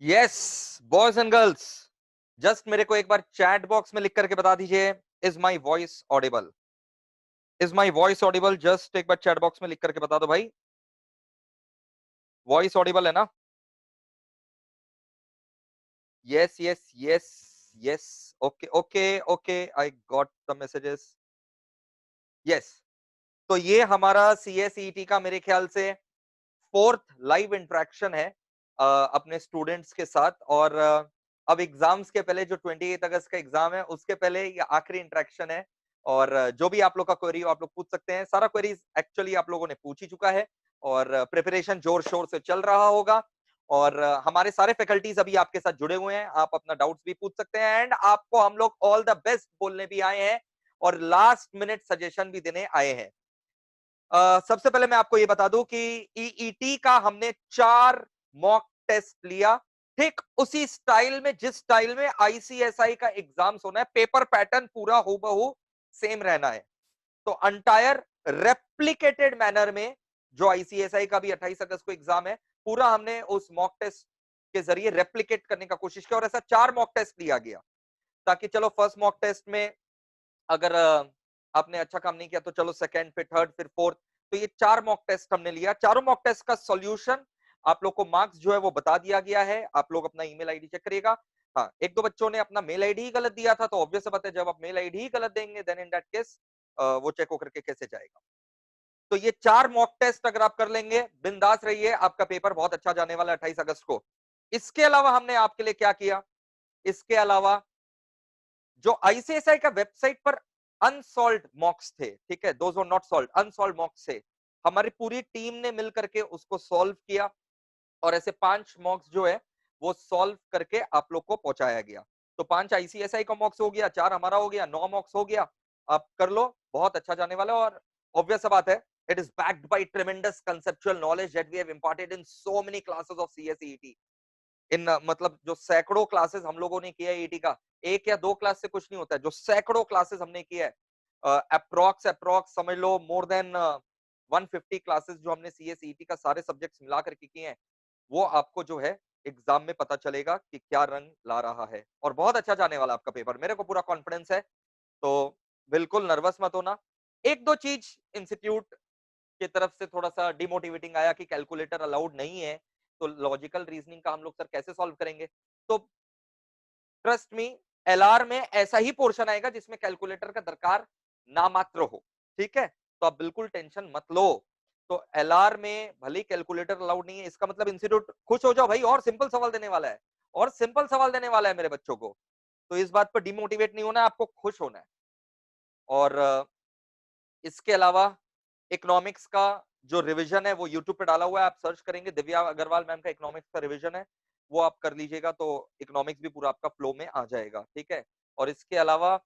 Yes boys and girls, just मेरे को एक बार चैट बॉक्स में लिख करके बता दीजिए, is my voice Audible? Is my voice Audible? Just एक बार चैट बॉक्स में लिख करके बता दो भाई, वॉइस ऑडिबल है ना? Yes yes yes yes. Okay okay okay, I got the messages. Yes, तो ये हमारा सीएसईटी का मेरे ख्याल से फोर्थ लाइव इंटरेक्शन है अपने स्टूडेंट्स के साथ। और अब एग्जाम्स के पहले जो 28 अगस्त का एग्जाम है उसके पहले ये आखिरी इंटरेक्शन है। और जो भी आप लोग का क्वेरी हो आप लोग पूछ सकते हैं। सारा क्वेरीज एक्चुअली आप लोगों ने पूछ ही चुका है और प्रिपरेशन जोर शोर से चल रहा होगा। और हमारे सारे फैकल्टीज अभी आपके साथ जुड़े हुए हैं, आप अपना डाउट्स भी पूछ सकते हैं एंड आपको हम लोग ऑल द बेस्ट बोलने भी आए हैं और लास्ट मिनट सजेशन भी देने आए हैं। सबसे पहले मैं आपको ये बता दूं कि ईईटी का हमने 4 मॉक टेस्ट लिया, ठीक उसी स्टाइल में जिस स्टाइल में आईसीएसआई का एग्जाम होना है। पेपर पैटर्न पूरा हूबहू सेम रहना है। तो अंटायर रेप्लिकेटेड मैनर में जो आईसीएसआई का भी 28 अगस्त को एग्जाम है, पूरा हमने उस मॉक टेस्ट के जरिए रेप्लिकेट करने का कोशिश किया और ऐसा 4 मॉक टेस्ट लिया गया ताकि चलो फर्स्ट मॉक टेस्ट में अगर आपने अच्छा काम नहीं किया तो चलो सेकंड, फिर थर्ड, फिर फोर्थ। तो ये 4 मॉक टेस्ट हमने लिया। चारों मॉक टेस्ट का सॉल्यूशन आप लोग को मार्क्स जो है वो बता दिया गया है। आप लोग अपना ईमेल आईडी चेक करिएगा। हाँ, एक दो बच्चों ने अपना मेल आईडी ही गलत दिया था, तो ऑब्वियस बात है जब आप मेल आईडी ही गलत देंगे देन इन दैट केस वो चेक होकर के कैसे जाएगा। तो ये 4 मॉक टेस्ट अगर आप कर लेंगे, बिंदास रहिए, आपका पेपर बहुत अच्छा जाने वाला है 28 अगस्त को। इसके अलावा हमने आपके लिए क्या किया? इसके अलावा जो आईसीएसआई का वेबसाइट पर अनसॉल्व्ड मॉक्स थे, ठीक है, those were not solved, unsolved मॉक्स थे, हमारी पूरी टीम ने मिल करके उसको सॉल्व किया और ऐसे 5 मॉक्स जो है वो सॉल्व करके आप लोग को पहुंचाया गया। तो 5 आईसीएसआई का मॉक्स हो गया, 4 हमारा हो गया, 9 मॉक्स हो गया। आप कर लो, बहुत अच्छा जाने वाला है। और ऑब्वियस बात है, it is backed by tremendous conceptual knowledge that we have imparted in so many classes of CSET. इन मतलब जो सैकड़ों क्लासेस हम लोगों ने किया है ईटी का, एक या दो क्लास से कुछ नहीं होता है, जो सैकड़ों क्लासेस हमने किया है, अप्रोक्स अप्रोक्स समझ लो मोर देन 150 क्लासेस जो हमने सीएसईटी का सारे सब्जेक्ट्स मिला करके किए हैं, वो आपको जो है एग्जाम में पता चलेगा कि क्या रंग ला रहा है। और बहुत अच्छा जाने वाला आपका पेपर, मेरे को पूरा कॉन्फिडेंस है। तो बिल्कुल नर्वस मत होना। एक दो चीज इंस्टीट्यूट की तरफ से थोड़ा सा डिमोटिवेटिंग आया कि कैलकुलेटर अलाउड नहीं है, तो लॉजिकल रीजनिंग का हम लोग सर कैसे सॉल्व करेंगे? तो ट्रस्ट मी, एलआर में ऐसा ही पोर्शन आएगा जिसमें कैलकुलेटर का दरकार नामात्र हो, ठीक है? तो आप बिल्कुल टेंशन मत लो। तो एलआर में भले ही कैलकुलेटर अलाउड नहीं है, इसका मतलब इंस्टीट्यूट खुश हो जाओ भाई, और सिंपल सवाल देने वाला है, और सिंपल सवाल देने वाला है मेरे बच्चों को। तो इस बात पर डिमोटिवेट नहीं होना है, आपको खुश होना है। और इसके अलावा इकोनॉमिक्स का जो रिवीजन है वो यूट्यूब पे डाला हुआ है, आप सर्च करेंगे दिव्या अग्रवाल मैम का इकोनॉमिक्स का रिवीजन है, वो आप कर लीजिएगा तो इकोनॉमिक्स भी पूरा आपका फ्लो में आ जाएगा, ठीक है? और इसके अलावा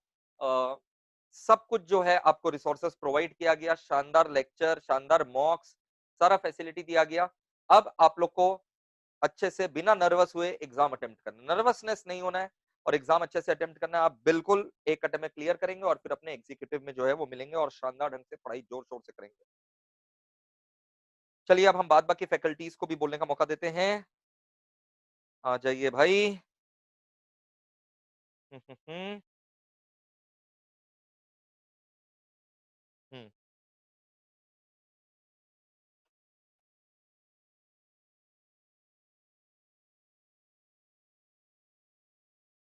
सब कुछ जो है आपको रिसोर्सेस प्रोवाइड किया गया, शानदार लेक्चर, शानदार मॉक्स, सारा फैसिलिटी दिया गया। अब आप लोग को अच्छे से बिना नर्वस हुए एग्जाम अटेम्प्ट करना, नर्वसनेस नहीं होना है और एग्जाम अच्छे से अटेम्प्ट करना है। आप बिल्कुल एक अटेम्प्ट में क्लियर करेंगे और फिर अपने एग्जीक्यूटिव में जो है वो मिलेंगे और शानदार ढंग से पढ़ाई जोर शोर से करेंगे। चलिए अब हम बाद बाकी फैकल्टीज को भी बोलने का मौका देते हैं। आ जाइए भाई। हम्म हम्म हम्म हम्म।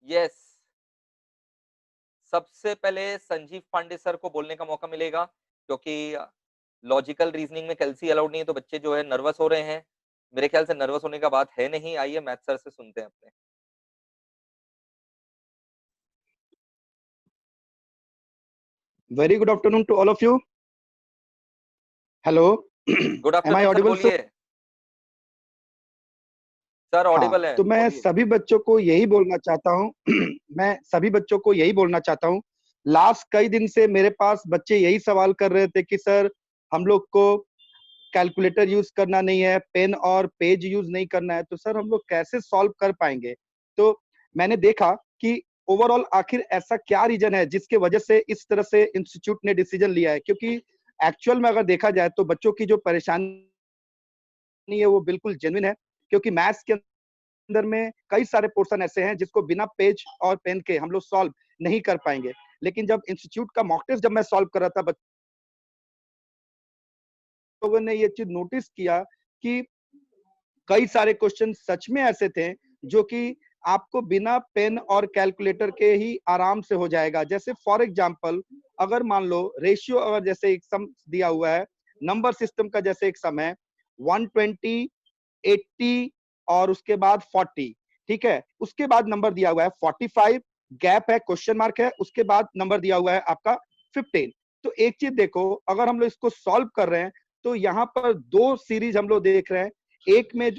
यस, सबसे पहले संजीव पांडे सर को बोलने का मौका मिलेगा, क्योंकि लॉजिकल रीजनिंग में कैलसी अलाउड नहीं है, तो बच्चे जो है नर्वस हो रहे हैं। मेरे ख्याल से नर्वस होने का बात है नहीं। आइए मैथ सर से सुनते हैं अपने। Very good afternoon to all of you. Hello. Good Am I afternoon sir, audible, sir? बोलिए। सर हाँ, ऑडिबल है, तो मैं बोलिए। सभी बच्चों को यही बोलना चाहता हूँ मैं सभी बच्चों को यही बोलना चाहता हूँ। लास्ट कई दिन से मेरे पास बच्चे यही सवाल कर रहे थे कि सर हम लोग को कैलकुलेटर यूज करना नहीं है, पेन और पेज यूज नहीं करना है, तो सर हम लोग कैसे सॉल्व कर पाएंगे? तो मैंने देखा कि ओवरऑल आखिर ऐसा क्या रीजन है जिसके वजह से इस तरह से इंस्टीट्यूट ने डिसीजन लिया है, क्योंकि एक्चुअल में अगर देखा जाए तो बच्चों की जो परेशानी है वो बिल्कुल जेन्युइन है, क्योंकि मैथ्स के अंदर में कई सारे पोर्शन ऐसे हैं जिसको बिना पेज और पेन के हम लोग सॉल्व नहीं कर पाएंगे। लेकिन जब इंस्टीट्यूट का मॉक टेस्ट जब मैं सॉल्व कर रहा था, लोगों ने ये चीज नोटिस किया कि कई सारे क्वेश्चन सच में ऐसे थे जो कि आपको बिना पेन और कैलकुलेटर के ही आराम से हो जाएगा। जैसे फॉर एग्जांपल, अगर मान लो रेशियो, अगर जैसे एक सम दिया हुआ है, नंबर सिस्टम का जैसे एक सम है 120, 80 और उसके बाद 40, ठीक है। उसके बाद नंबर दिया हुआ है 45, गैप है, क्वेश्चन मार्क है, उसके बाद नंबर दिया हुआ है आपका 15। तो एक चीज देखो, अगर हम लोग इसको सॉल्व कर रहे हैं तो यहाँ पर दो सीरीज हम लोग देख रहे हैं। एक में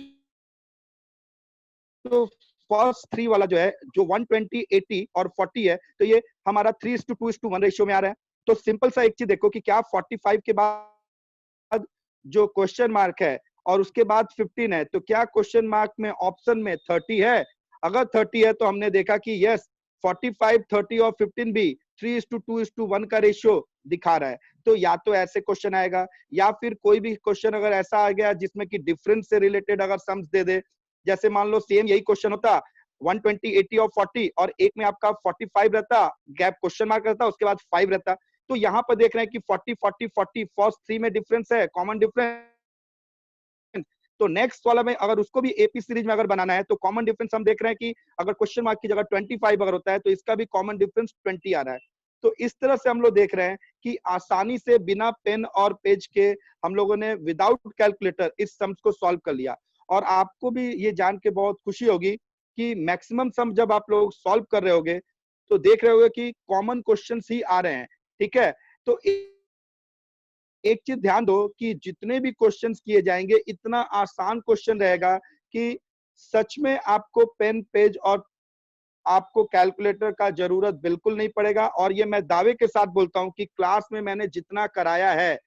जो फर्स्ट थ्री वाला जो है, जो 120, 80 और 40 है, तो ये हमारा 3:2:1 रेशियो में आ रहा है। तो सिंपल सा एक चीज देखो कि क्या 45 के बाद जो क्वेश्चन मार्क है और उसके बाद 15 है, तो क्या क्वेश्चन मार्क में ऑप्शन में 30 है? अगर 30 है तो हमने देखा कि यस, 45, 30 और 15 भी 3:2:1 का रेशियो दिखा रहा है। तो या तो ऐसे क्वेश्चन आएगा, या फिर कोई भी क्वेश्चन अगर ऐसा आ गया जिसमें कि डिफरेंस से रिलेटेड अगर सम्स दे दे, जैसे मान लो सेम यही क्वेश्चन होता 120, 80 और 40, और एक में आपका 45 रहता, गैप क्वेश्चन मार्क रहता, उसके बाद 5 रहता। तो यहाँ पर देख रहे हैं कि 40, 40, 40 फर्स्ट थ्री में डिफरेंस है, कॉमन डिफरेंस। तो नेक्स्ट वाला में अगर उसको भी एपी सीरीज में अगर बनाना है तो कॉमन डिफरेंस हम देख रहे हैं कि अगर क्वेश्चन मार्क की जगह 25 अगर होता है तो इसका भी कॉमन डिफरेंस 20 आ रहा है। तो इस तरह से हम लोग देख रहे हैं कि आसानी से बिना पेन और पेज के हम लोगों ने विदाउट कैलकुलेटर इस सम्स को सॉल्व कर लिया। और आपको भी ये जान के बहुत खुशी होगी कि मैक्सिमम सम जब आप लोग सॉल्व कर रहे होगे तो देख रहे होगे कि कॉमन क्वेश्चंस ही आ रहे हैं, ठीक है। तो एक चीज ध्यान दो कि जितने भी क्वेश्चंस किए जाएंगे इतना आसान क्वेश्चन रहेगा कि सच में आपको पेन, पेज और आपको कैलकुलेटर का जरूरत बिल्कुल नहीं पड़ेगा। और ये मैं दावे के साथ बोलता हूं कि क्लास में मैंने जितना कराया है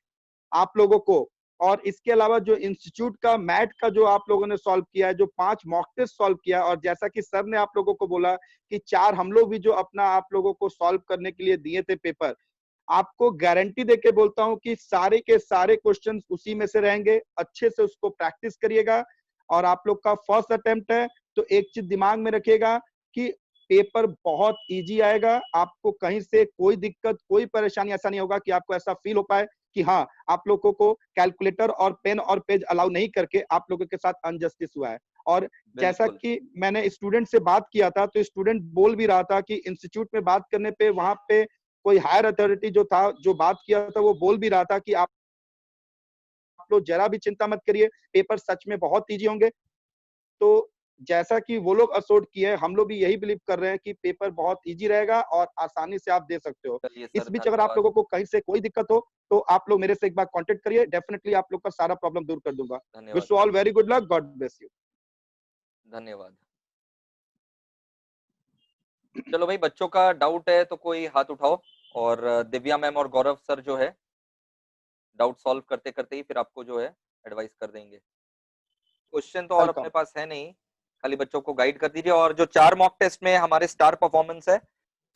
आप लोगों को, और इसके अलावा जो इंस्टीट्यूट का मैट का जो आप लोगों ने सॉल्व किया है, जो 5 मॉक टेस्ट सॉल्व किया, और जैसा कि सर ने आप लोगों को बोला कि 4 हम लोग भी जो अपना आप लोगों को सॉल्व करने के लिए दिए थे पेपर, आपको गारंटी देके बोलता हूं कि सारे के सारे क्वेश्चंस उसी में से रहेंगे। अच्छे से उसको प्रैक्टिस करिएगा। और आप लोग का फर्स्ट अटेम्प्ट है तो एक चीज दिमाग में रखिएगा कि पेपर बहुत इजी आएगा। आपको कहीं से कोई दिक्कत, कोई परेशानी ऐसा नहीं होगा कि आपको ऐसा फील हो पाए कि हाँ, आप लोगों को कैलकुलेटर और पेन और पेज अलाउ नहीं करके आप लोगों के साथ अनजस्टिस हुआ है। और जैसा बिल्कुल। कि मैंने स्टूडेंट से बात किया था तो स्टूडेंट बोल भी रहा था कि इंस्टीट्यूट में बात करने पे वहां पे कोई हायर अथॉरिटी जो था, जो बात किया था, वो बोल भी रहा था कि आप लोग जरा भी चिंता मत करिए, पेपर सच में बहुत इजी होंगे। तो जैसा कि वो लोग असोर्ट किए, हम लोग भी यही बिलीव कर रहे हैं कि पेपर बहुत इजी रहेगा और आसानी से आप दे सकते हो। चलिए इस सर, बीच अगर आप धन्यवाद। लोगों को कहीं से कोई दिक्कत हो तो आप लोग मेरे से एक बार कांटेक्ट करिए, डेफिनेटली आप लोग का सारा प्रॉब्लम दूर कर दूंगा। धन्यवाद wish you sir. All very good luck, God bless you. धन्यवाद। चलो भाई, बच्चों का डाउट है तो कोई हाथ उठाओ। और दिव्या मैम और गौरव सर जो है डाउट सॉल्व करते करते ही फिर आपको जो है एडवाइस कर देंगे। क्वेश्चन तो और अपने वेलकम। पास है नहीं, खाली बच्चों को गाइड कर दीजिए। और जो 4 मॉक टेस्ट में हमारे स्टार परफॉर्मेंस है,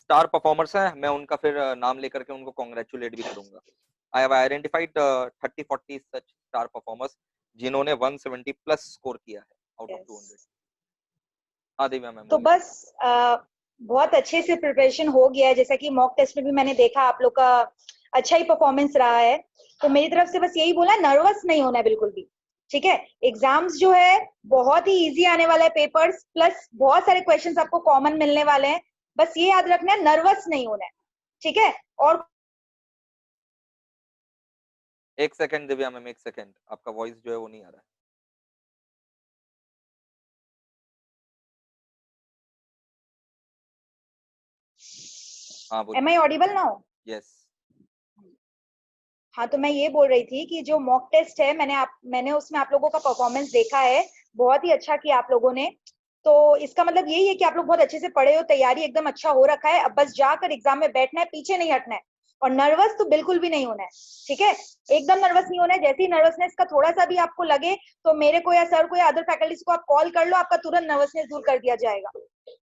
स्टार परफॉर्मर्स हैं, मैं उनका फिर नाम लेकर के उनको कॉन्ग्रेचुलेट भी करूंगा। I have identified 30-40 such star performers जिन्होंने 170 प्लस स्कोर किया है आउट ऑफ 200। हाँ दिव्या मैम तो बोलिए। बस बहुत अच्छे से प्रिपरेशन हो गया है। जैसा कि मॉक टेस्ट में भी मैंने देखा आप लोग का अच्छा ही परफॉर्मेंस रहा है। तो मेरी तरफ से बस यही बोला, नर्वस नहीं होना है बिल्कुल भी, ठीक है। एग्जाम्स जो है बहुत ही इजी आने वाला है, पेपर्स प्लस बहुत सारे क्वेश्चंस आपको कॉमन मिलने वाले हैं। बस ये याद रखना है, नर्वस नहीं होना है, ठीक है। और एक सेकंड दिव्या मैम, एक सेकंड, आपका वॉइस जो है वो नहीं आ रहा है। हाँ एम बोलिए। I audible now? यस। हाँ, तो मैं ये बोल रही थी कि जो मॉक टेस्ट है मैंने उसमें आप लोगों का परफॉर्मेंस देखा है, बहुत ही अच्छा किया आप लोगों ने। तो इसका मतलब यही है कि आप लोग बहुत अच्छे से पढ़े हो, तैयारी एकदम अच्छा हो रखा है। अब बस जाकर एग्जाम में बैठना है, पीछे नहीं हटना है। और नर्वस तो बिल्कुल भी नहीं होना है, ठीक है। एकदम नर्वस नहीं होना है। जैसे ही नर्वसनेस का थोड़ा सा भी आपको लगे तो मेरे को या सर को या अदर फैकल्टीज को आप कॉल कर लो, आपका तुरंत नर्वसनेस दूर कर दिया जाएगा,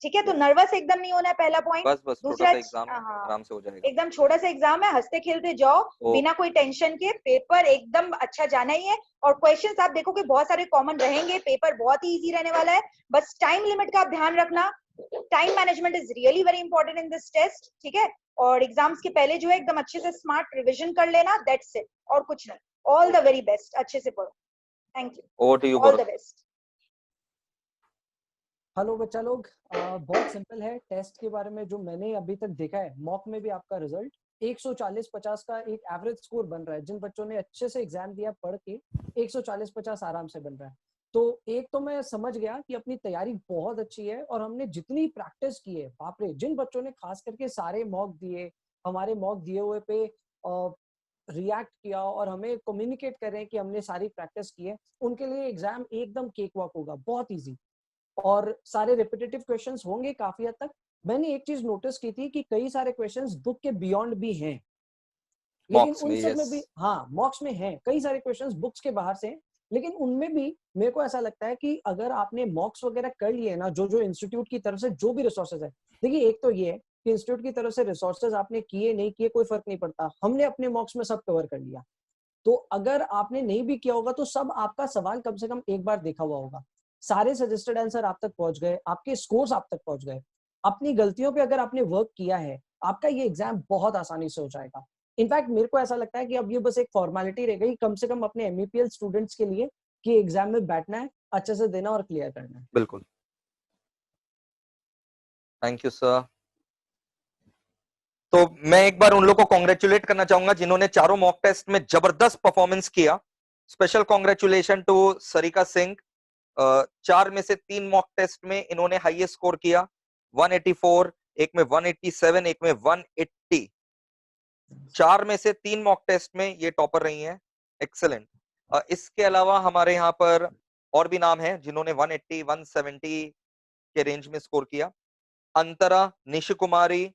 ठीक है, तो नर्वस एकदम नहीं होना है, पहला पॉइंट। बस बस छोटा दूसरा सा एग्जाम है, हाँ, आराम से हो जाएगा। एकदम छोटा सा एग्जाम है, हंसते खेलते जाओ, बिना कोई टेंशन के, पेपर एकदम अच्छा जाना ही है। और क्वेश्चंस आप देखोगे बहुत सारे कॉमन रहेंगे, पेपर बहुत ही इजी रहने वाला है। बस टाइम लिमिट का आप ध्यान रखना, time management is really very important in this test, ठीक है। और एग्जाम्स के पहले जो है एकदम अच्छे से स्मार्ट रिविजन कर लेना, दैट्स इट, और कुछ नहीं। ऑल द वेरी बेस्ट, अच्छे से पढ़ो। Thank you, over to you all the best. Hello बच्चा लोग, बहुत सिंपल है। टेस्ट के बारे में जो मैंने अभी तक देखा है, मॉक में भी आपका रिजल्ट 140-50 का एक एवरेज स्कोर बन रहा है। जिन बच्चों ने अच्छे से एग्जाम दिया पढ़ के 140-50 आराम से बन रहा है। तो एक तो मैं समझ गया कि अपनी तैयारी बहुत अच्छी है और हमने जितनी प्रैक्टिस की है, बाप रे, जिन बच्चों ने खास करके सारे मॉक दिए, हमारे मॉक दिए हुए पे रिएक्ट किया और हमें कम्युनिकेट करें कि हमने सारी प्रैक्टिस की है, उनके लिए एग्जाम एकदम केक वॉक होगा, बहुत ईजी। और सारे रिपीटेटिव क्वेश्चंस होंगे काफी हद तक। मैंने एक चीज नोटिस की थी कि कई सारे क्वेश्चंस बुक के बियॉन्ड भी हैं, लेकिन मॉक्स उन में, सब में yes. भी, हाँ, मॉक्स में हैं कई सारे क्वेश्चंस बुक्स के बाहर से हैं, लेकिन उनमें भी मेरे को ऐसा लगता है कि अगर आपने मॉक्स वगैरह कर लिए ना, जो जो इंस्टीट्यूट की तरफ से जो भी रिसोर्सेज है, देखिए एक तो ये है कि इंस्टीट्यूट की तरफ से रिसोर्सेज आपने किए नहीं किए कोई फर्क नहीं पड़ता, हमने अपने मॉक्स में सब कवर कर लिया। तो अगर आपने नहीं भी किया होगा तो सब आपका सवाल कम से कम एक बार देखा हुआ होगा, सारे सजेस्टेड आंसर आप तक पहुंच गए, आपके स्कोर्स आप तक पहुंच गए। अपनी गलतियों पे अगर आपने वर्क किया है, आपका ये एग्जाम बहुत आसानी से हो जाएगा। इनफैक्ट मेरे को ऐसा लगता है कि अब ये बस एक फॉर्मेलिटी रह गई कम से कम अपने एमईपीएल स्टूडेंट्स के लिए, कि एग्जाम में बैठना है, अच्छे से देना और क्लियर करना है। बिल्कुल, थैंक यू सर। तो मैं एक बार उन लोगों को कॉन्ग्रेचुलेट करना चाहूंगा जिन्होंने चारों मॉक टेस्ट में जबरदस्त परफॉर्मेंस किया। Special congratulation to Sarika Singh. 4 में से 3 मॉक टेस्ट में इन्होंने हाईएस्ट स्कोर किया, 184, एक में 187, एक में 180। 4 में से 3 मॉक टेस्ट में ये टॉपर रही हैं। एक्सेलेंट। इसके अलावा हमारे यहाँ पर और भी नाम हैं जिन्होंने 180, 170 के रेंज में स्कोर किया। अंतरा, निशु कुमारी,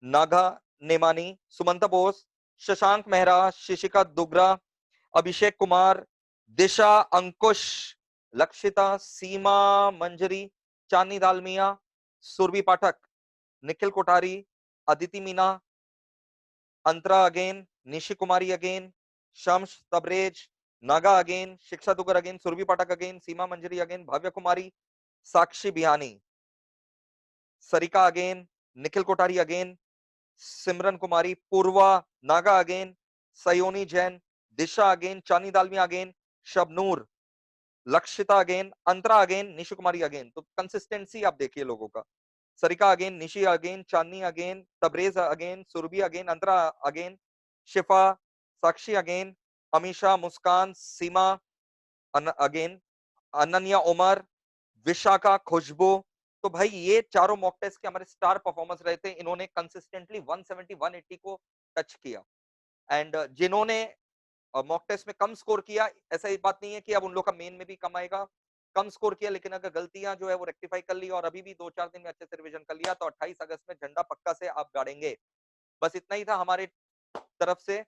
नागा नेमानी, सुमंता बोस, शशांक मेहरा, शिशिका दुगरा, अभिषेक कुमार, दिशा, अंकुश, लक्षिता, सीमा मंजरी, चांदनी दालमिया, सुरभि पाठक, निखिल कोठारी, अदिति मीना, अंतरा अगेन, निशि कुमारी अगेन, शम्स तबरेज, नागा अगेन, शिक्षा दुगर अगेन, सुरभि पाठक अगेन, सीमा मंजरी अगेन, भव्य कुमारी, साक्षी बिहानी, सरिका अगेन, निखिल कोठारी अगेन, सिमरन कुमारी, पूर्वा, नागा अगेन, सयोनी जैन, दिशा अगेन, चांदनी Dalmia again, Shabnoor, Lakshita again, Antara again, Nishu Kumari again. तो कंसिस्टेंसी आप देखिए लोगों का। Sarika again, Nishi again, Chandni again, Tabrez again, Surabhi again, Antara again, Shifa, Sakshi again, Amisha, Muskan, Seema again, Ananya, Umar, Vishakha, Khushboo. तो भाई ये चारों मॉक टेस्ट के हमारे स्टार परफॉर्मर्स रहे थे। इन्होंने कंसिस्टेंटली 170 180 को टच किया। एंड जिन्होंने मॉक टेस्ट में कम स्कोर किया, ऐसा ही बात नहीं है कि अब उन लोग का मेन में भी कम आएगा, कम स्कोर किया, लेकिन अगर गलतियां जो है वो रेक्टिफाई कर ली और अभी भी 2-4 दिन में अच्छे से रिवीजन कर लिया तो 28 अगस्त में झंडा पक्का से आप गाड़ेंगे। बस इतना ही था हमारे तरफ से।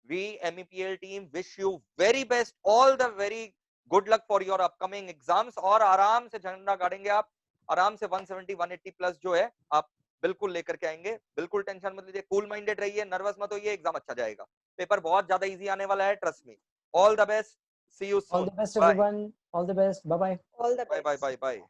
We MEPL team wish you very best, all the very good luck for your upcoming exams, और आराम से झंडा गाड़ेंगे आप, आराम से 170 180 प्लस जो है आप बिल्कुल लेकर के आएंगे। बिल्कुल टेंशन मत लीजिए, कूल माइंडेड रहिए, नर्वस मत होइए, एग्जाम अच्छा जाएगा। पेपर बहुत ज्यादा इजी आने वाला है, trust me. All the best, see you all soon, the best bye everyone, all the best, bye bye. All the bye bye best. Bye bye.